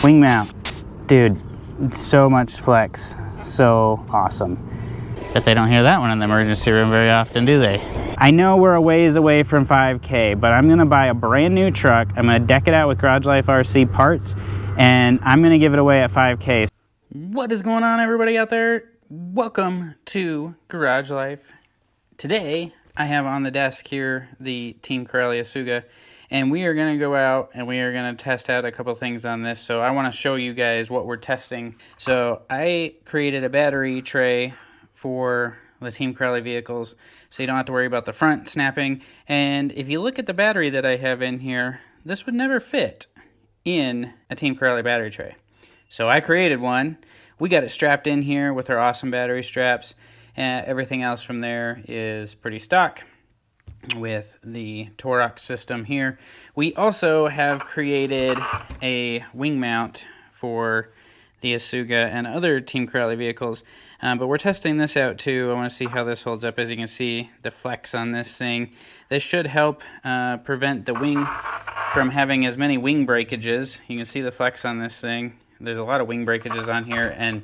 Wing mount. Dude, so much flex. So awesome. But they don't hear that one in the emergency room very often, do they? I know we're a ways away from 5K, but I'm gonna buy a brand new truck. I'm gonna deck it out with Garage Life RC parts, and I'm gonna give it away at 5K. What is going on, everybody out there? Welcome to Garage Life. Today, I have on the desk here the Team Corelli Asuga, and we are gonna go out and we are gonna test out a couple things on this. So I wanna show you guys what we're testing. So I created a battery tray for the Team Corelli vehicles, so you don't have to worry about the front snapping. And if you look at the battery that I have in here, this would never fit in a Team Corelli battery tray. So I created one. We got it strapped in here with our awesome battery straps. Everything else from there is pretty stock with the Torx system here. We also have created a wing mount for the Asuga and other Team Corelli vehicles, but we're testing this out too. I want to see how this holds up. As you can see, the flex on this thing. This should help prevent the wing from having as many wing breakages. You can see the flex on this thing. There's a lot of wing breakages on here, and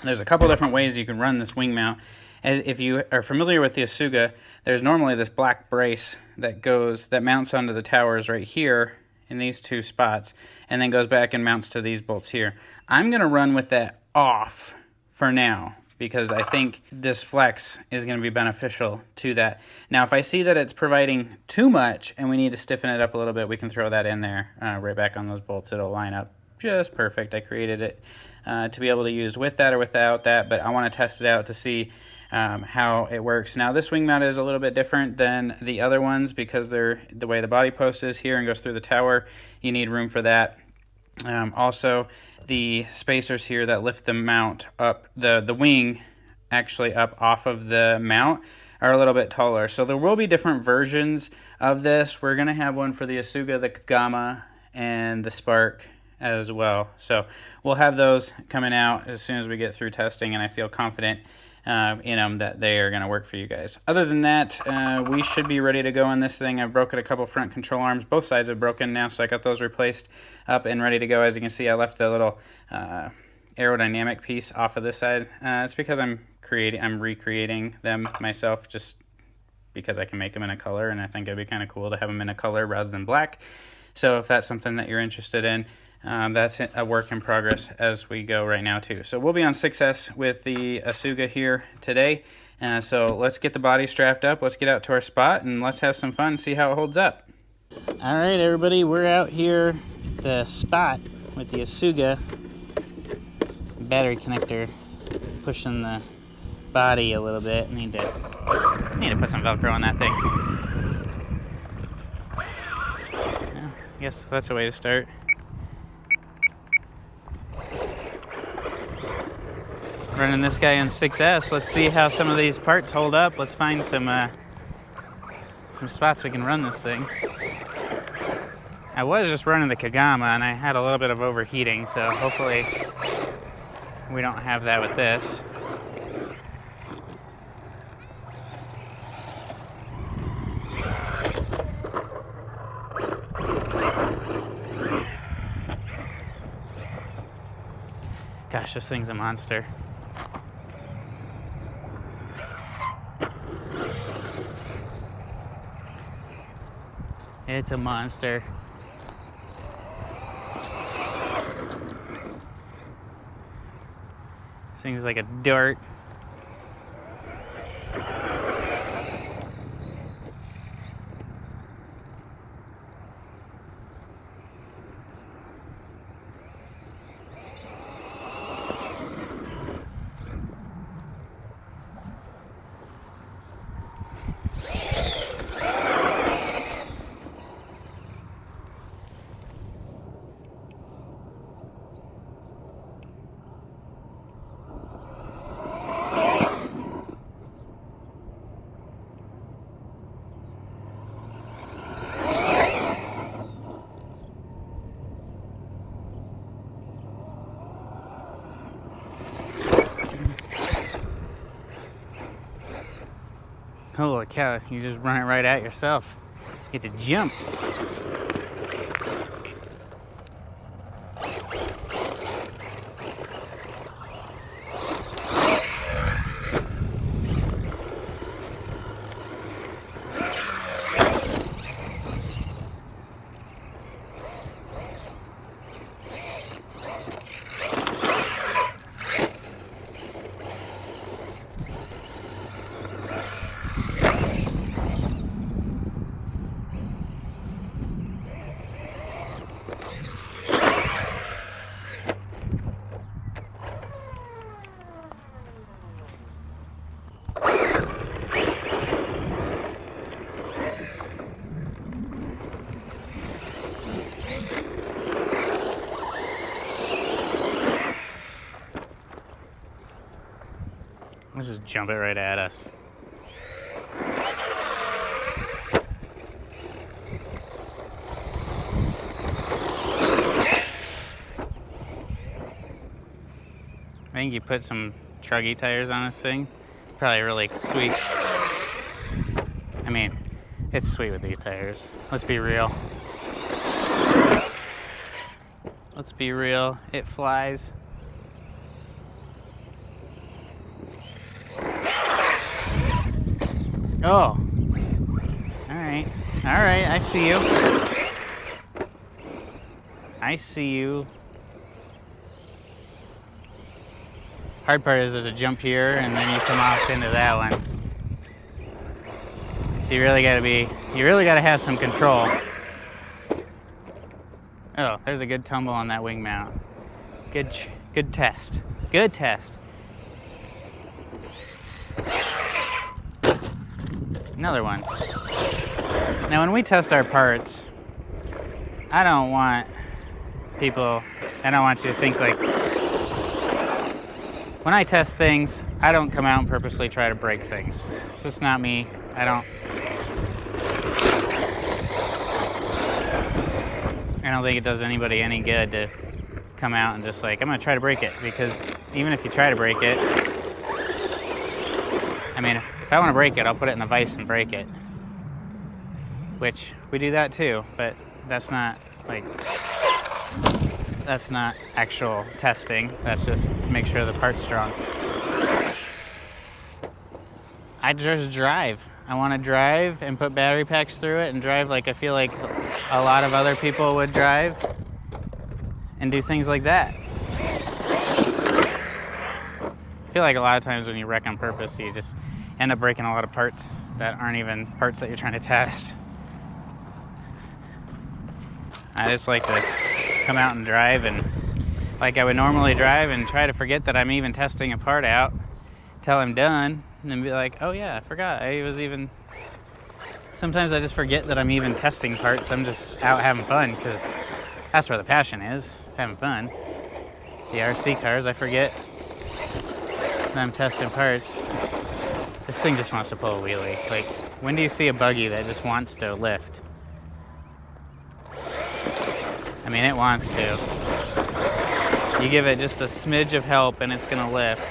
there's a couple different ways you can run this wing mount. If you are familiar with the Asuga, there's normally this black brace that mounts onto the towers right here in these two spots, and then goes back and mounts to these bolts here. I'm going to run with that off for now, because I think this flex is going to be beneficial to that. Now, if I see that it's providing too much and we need to stiffen it up a little bit, we can throw that in there right back on those bolts. It'll line up just perfect. I created it to be able to use with that or without that, but I want to test it out to see how it works. Now, this wing mount is a little bit different than the other ones because they're the way the body post is here and goes through the tower. You need room for that. Also, the spacers here that lift the mount up, the wing actually up off of the mount, are a little bit taller. So there will be different versions of this. We're going to have one for the Asuga, the Kagama, and the Spark as well. So we'll have those coming out as soon as we get through testing, and I feel confident in them that they are going to work for you guys. Other than that, we should be ready to go on this thing. I've broken a couple front control arms. Both sides have broken now, so I got those replaced up and ready to go. As you can see, I left the little aerodynamic piece off of this side. It's because I'm recreating them myself, just because I can make them in a color, and I think it'd be kind of cool to have them in a color rather than black. So if that's something that you're interested in, that's a work in progress as we go right now too. So we'll be on 6S with the Asuga here today. So let's get the body strapped up, let's get out to our spot, and let's have some fun and see how it holds up. All right, everybody, we're out here at the spot with the Asuga battery connector pushing the body a little bit. Need to put some Velcro on that thing. Well, I guess that's a way to start. Running this guy on 6S. Let's see how some of these parts hold up. Let's find some spots we can run this thing. I was just running the Kagama and I had a little bit of overheating, so hopefully we don't have that with this. Gosh, this thing's a monster. It's a monster. This thing's like a dart. Holy cow, you just run it right at yourself. You get to jump. Let's just jump it right at us. I think you put some truggy tires on this thing. Probably really sweet. I mean, it's sweet with these tires. Let's be real. Let's be real. It flies. Oh. Alright. Alright, I see you. I see you. Hard part is there's a jump here and then you come off into that one. So you really gotta have some control. Oh, there's a good tumble on that wing mount. Good test. Good test. Another one. Now when we test our parts, I don't want you to think like, when I test things, I don't come out and purposely try to break things. It's just not me. I don't think it does anybody any good to come out and just like, I'm gonna try to break it, because even if you try to break it, I mean, if I want to break it, I'll put it in the vise and break it. Which, we do that too, but that's not actual testing. That's just make sure the part's strong. I just drive. I want to drive and put battery packs through it and drive like I feel like a lot of other people would drive and do things like that. I feel like a lot of times when you wreck on purpose, you just end up breaking a lot of parts that aren't even parts that you're trying to test. I just like to come out and drive and like I would normally drive and try to forget that I'm even testing a part out till I'm done, and then be like, oh yeah, I forgot. Sometimes I just forget that I'm even testing parts. I'm just out having fun, because that's where the passion is having fun. The RC cars, I forget that I'm testing parts. This thing just wants to pull a wheelie. Like, when do you see a buggy that just wants to lift? I mean, it wants to. You give it just a smidge of help and it's gonna lift.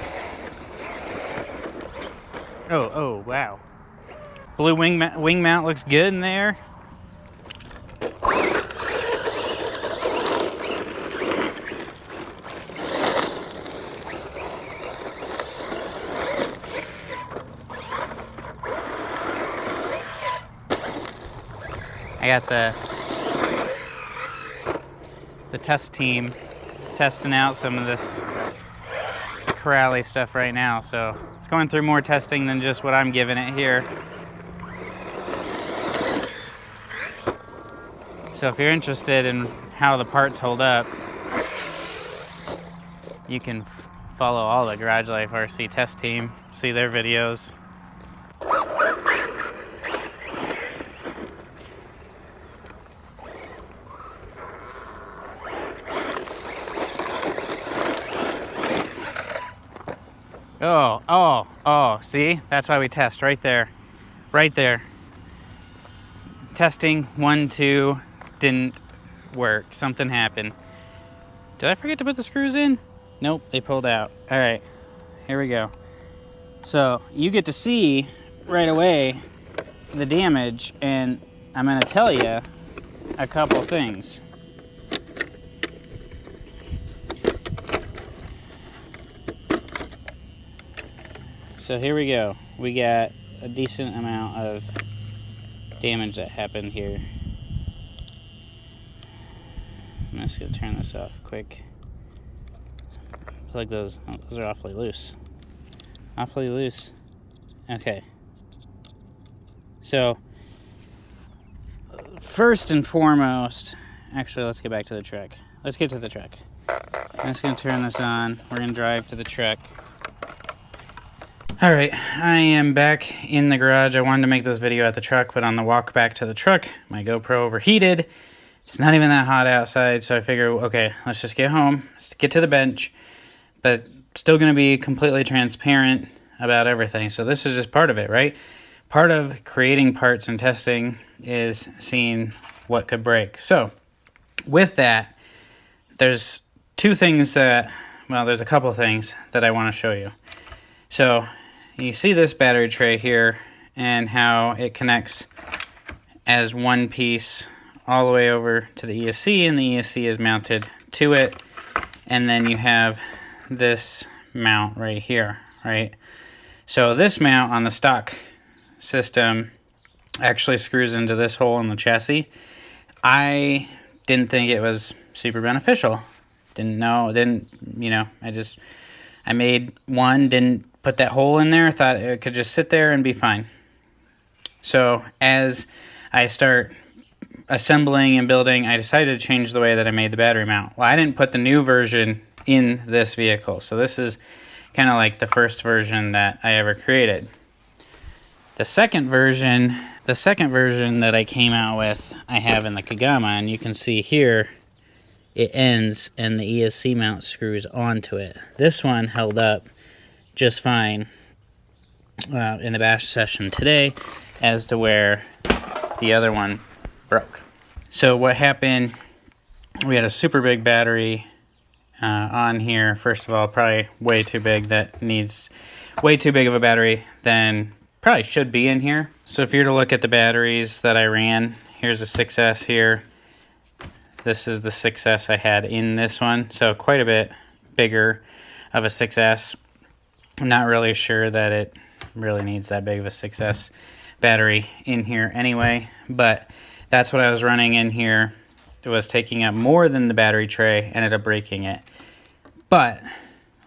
Oh, wow. Blue wing mount looks good in there. I got the test team testing out some of this Corrali stuff right now, so it's going through more testing than just what I'm giving it here. So if you're interested in how the parts hold up, you can follow all the Garage Life RC test team, see their videos. Oh, see? That's why we test right there. Right there. Testing 1, 2, didn't work. Something happened. Did I forget to put the screws in? Nope, they pulled out. All right, here we go. So you get to see right away the damage, and I'm gonna tell you a couple things. So here we go. We got a decent amount of damage that happened here. I'm just gonna turn this off quick. I feel like those are awfully loose. Awfully loose. Okay. So, first and foremost, actually let's get back to the truck. Let's get to the truck. I'm just gonna turn this on. We're gonna drive to the truck. Alright, I am back in the garage. I wanted to make this video at the truck, but on the walk back to the truck, my GoPro overheated. It's not even that hot outside, so I figure, okay, let's just get home, let's get to the bench, but still going to be completely transparent. about everything. So this is just part of it, right? Part of creating parts and testing is seeing what could break. So with that, there's two things that, well, there's a couple things that I want to show you. So you see this battery tray here and how it connects as one piece all the way over to the ESC, and the ESC is mounted to it. And then you have this mount right here, right? So this mount on the stock system actually screws into this hole in the chassis. I didn't think it was super beneficial. Didn't know, I made one, didn't put that hole in there, thought it could just sit there and be fine. So as I start assembling and building, I decided to change the way that I made the battery mount. Well, I didn't put the new version in this vehicle, so this is kind of like the first version that I ever created. The second version that I came out with, I have in the Kagama, and you can see here it ends and the ESC mount screws onto it. This one held up just fine in the bash session today, as to where the other one broke. So what happened, we had a super big battery on here. First of all, probably way too big. That needs way too big of a battery than probably should be in here. So if you're to look at the batteries that I ran, here's a 6S here. This is the 6S I had in this one. So quite a bit bigger of a 6S. I'm not really sure that it really needs that big of a 6S battery in here anyway, but that's what I was running in here. It was taking up more than the battery tray, ended up breaking it. But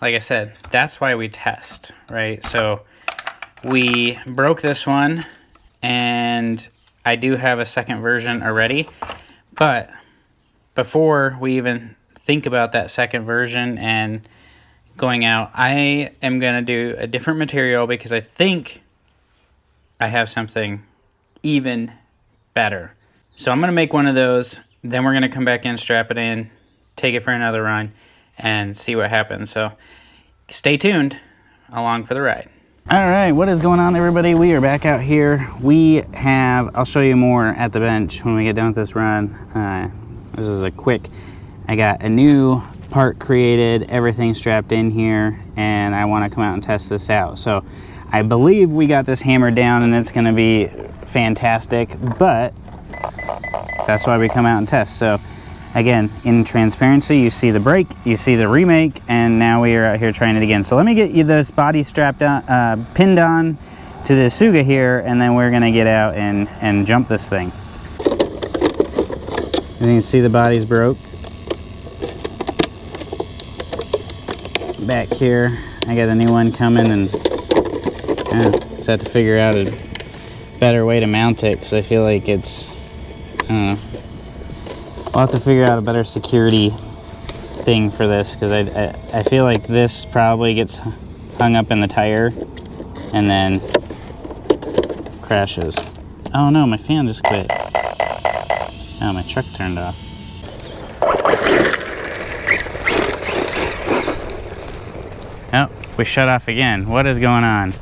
like I said, that's why we test, right? So we broke this one, and I do have a second version already, but before we even think about that second version and going out, I am going to do a different material because I think I have something even better. So I'm going to make one of those, then we're going to come back in, strap it in, take it for another run, and see what happens. So stay tuned along for the ride. All right, what is going on, everybody? We are back out here. I'll show you more at the bench when we get done with this run. This is a quick, I got a new part created, everything strapped in here, and I want to come out and test this out. So I believe we got this hammered down and it's going to be fantastic, but that's why we come out and test. So again, in transparency, you see the brake, you see the remake, and now we are out here trying it again. So let me get you this body strapped on, pinned on to the Asuga here, and then we're going to get out and jump this thing. And you can see the body's broke. Back here, I got a new one coming, and just have to figure out a better way to mount it, because I feel like it's, I don't know. I'll have to figure out a better security thing for this, because I feel like this probably gets hung up in the tire and then crashes. Oh no, my fan just quit. Oh, my truck turned off. Oh, we shut off again. What is going on?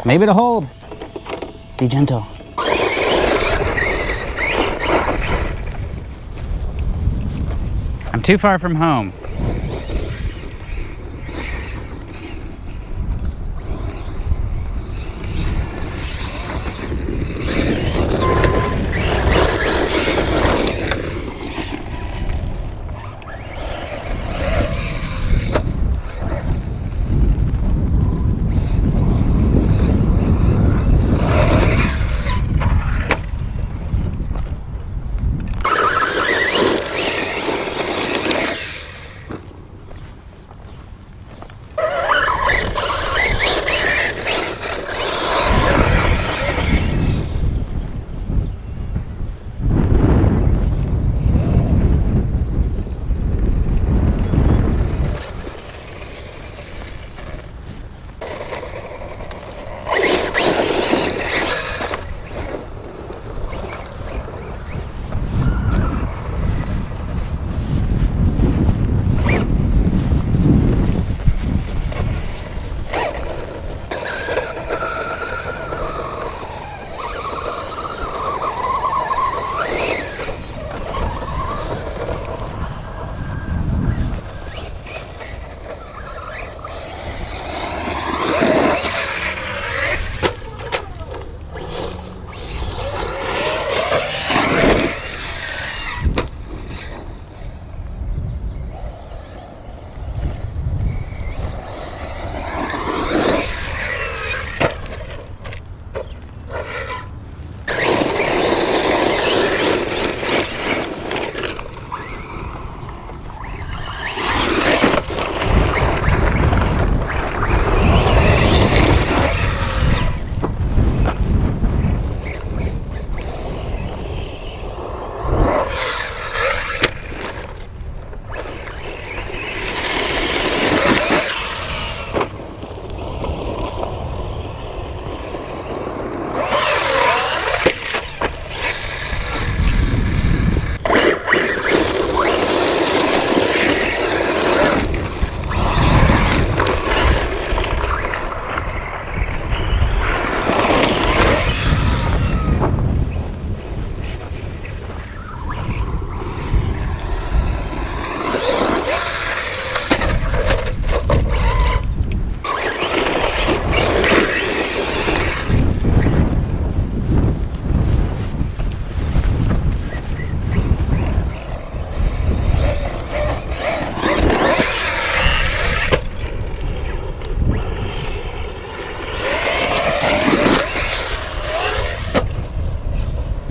Maybe to hold. Be gentle. I'm too far from home.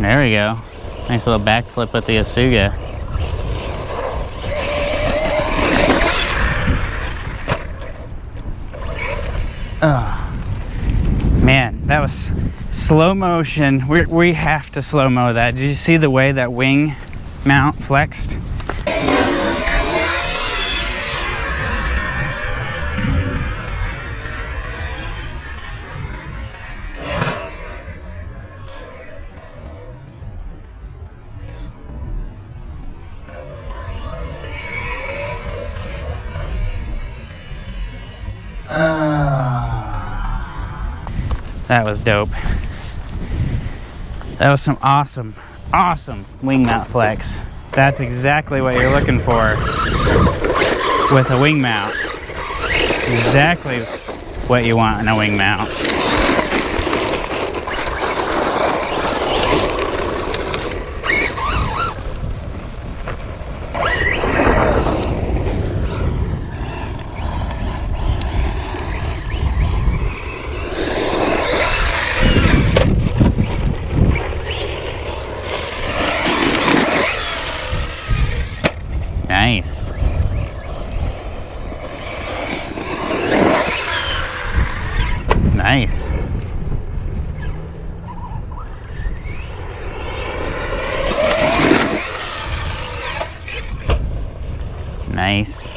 There we go. Nice little backflip with the Asuga. Oh, man, that was slow motion. We have to slow-mo that. Did you see the way that wing mount flexed? That was dope. That was some awesome wing mount flex. That's exactly what you're looking for with a wing mount. Exactly what you want in a wing mount. Nice. Nice. Nice.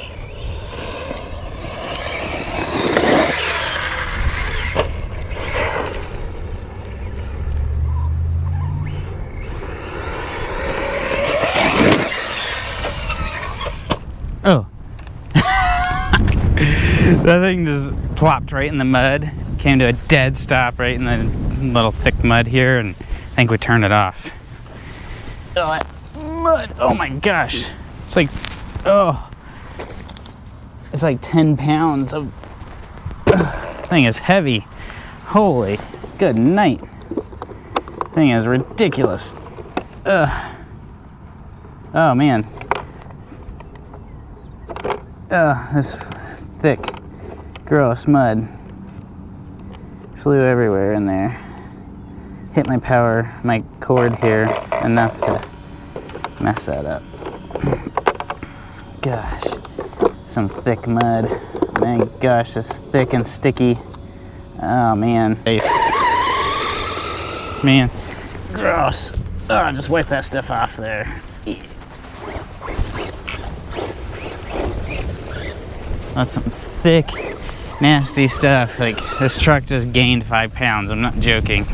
Oh. That thing just plopped right in the mud. Came to a dead stop right in the little thick mud here, and I think we turned it off. Oh, that mud. Oh my gosh. It's like, oh. It's like 10 pounds of, thing is heavy. Holy, good night. Thing is ridiculous. Oh man. This thick, gross mud flew everywhere in there. Hit my cord here enough to mess that up. Gosh, some thick mud. My gosh, it's thick and sticky. Oh man. Man, gross. Oh, just wipe that stuff off there. That's some thick, nasty stuff. Like, this truck just gained 5 pounds. I'm not joking.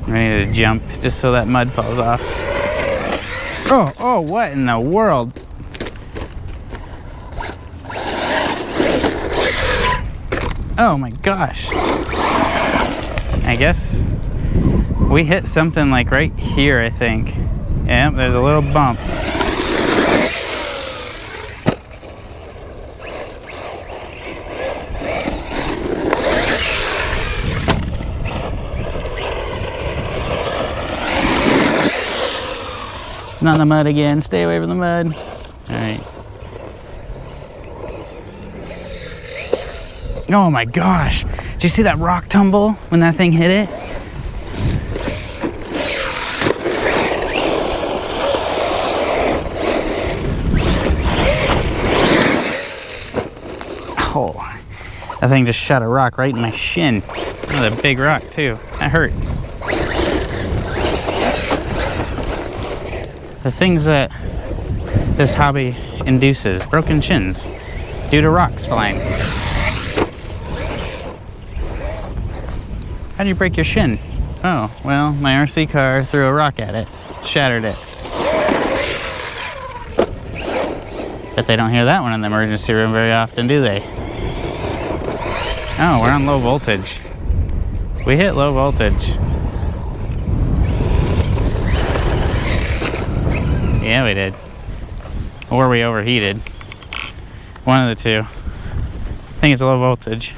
Ready to jump just so that mud falls off. Oh, what in the world? Oh my gosh. I guess we hit something like right here, I think. Yep, there's a little bump. Not in the mud again. Stay away from the mud. All right. Oh my gosh. Did you see that rock tumble when that thing hit it? Oh, that thing just shot a rock right in my shin. That was a big rock too. That hurt. The things that this hobby induces, broken shins due to rocks flying. How do you break your shin? Oh, well, my RC car threw a rock at it, shattered it. Bet they don't hear that one in the emergency room very often, do they? Oh, we're on low voltage. We hit low voltage. Yeah, we did. Or we overheated. One of the two. I think it's low voltage.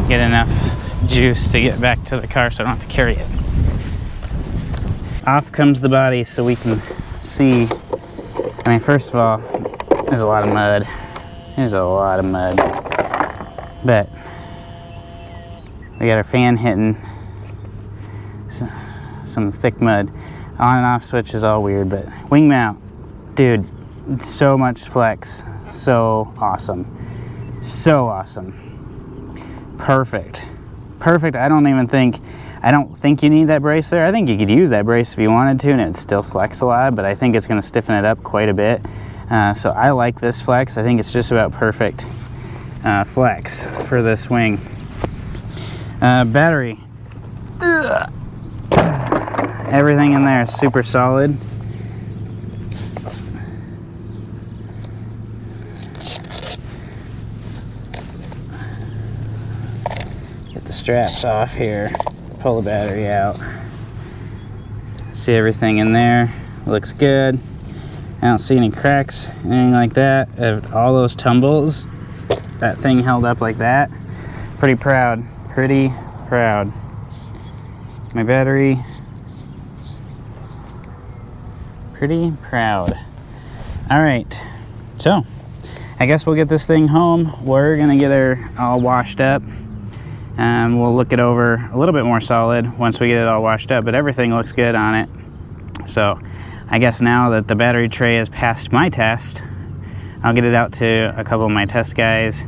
Get enough juice to get back to the car so I don't have to carry it. Off comes the body so we can see. I mean, first of all, there's a lot of mud. There's a lot of mud. But we got our fan hitting some thick mud. On and off switch is all weird, but wing mount, dude, so much flex, so awesome, so awesome, perfect. I don't think you need that brace there. I think you could use that brace if you wanted to and it'd still flex a lot, but I think it's going to stiffen it up quite a bit. So I like this flex. I think it's just about perfect flex for this wing. Battery. Ugh. Everything in there is super solid. Get the straps off here, pull the battery out. See everything in there, looks good. I don't see any cracks, anything like that. All those tumbles, that thing held up like that. Pretty proud, pretty proud. My battery, pretty proud. All right, so I guess we'll get this thing home. We're gonna get her all washed up. We'll look it over a little bit more solid once we get it all washed up, but everything looks good on it. So I guess now that the battery tray has passed my test, I'll get it out to a couple of my test guys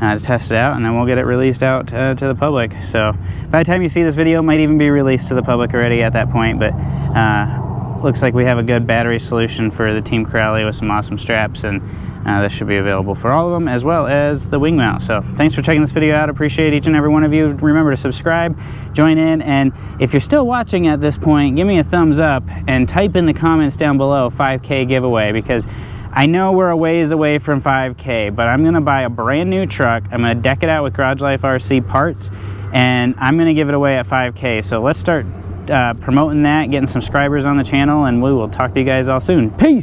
to test it out, and then we'll get it released out to the public. So by the time you see this video, it might even be released to the public already at that point, but looks like we have a good battery solution for the Team Corrali with some awesome straps, and this should be available for all of them, as well as the wing mount. So thanks for checking this video out. Appreciate each and every one of you. Remember to subscribe, join in, and if you're still watching at this point, give me a thumbs up and type in the comments down below 5K giveaway, because I know we're a ways away from 5K, but I'm gonna buy a brand new truck. I'm gonna deck it out with Garage Life RC parts, and I'm gonna give it away at 5K. So let's start promoting that, getting subscribers on the channel, and we will talk to you guys all soon. Peace!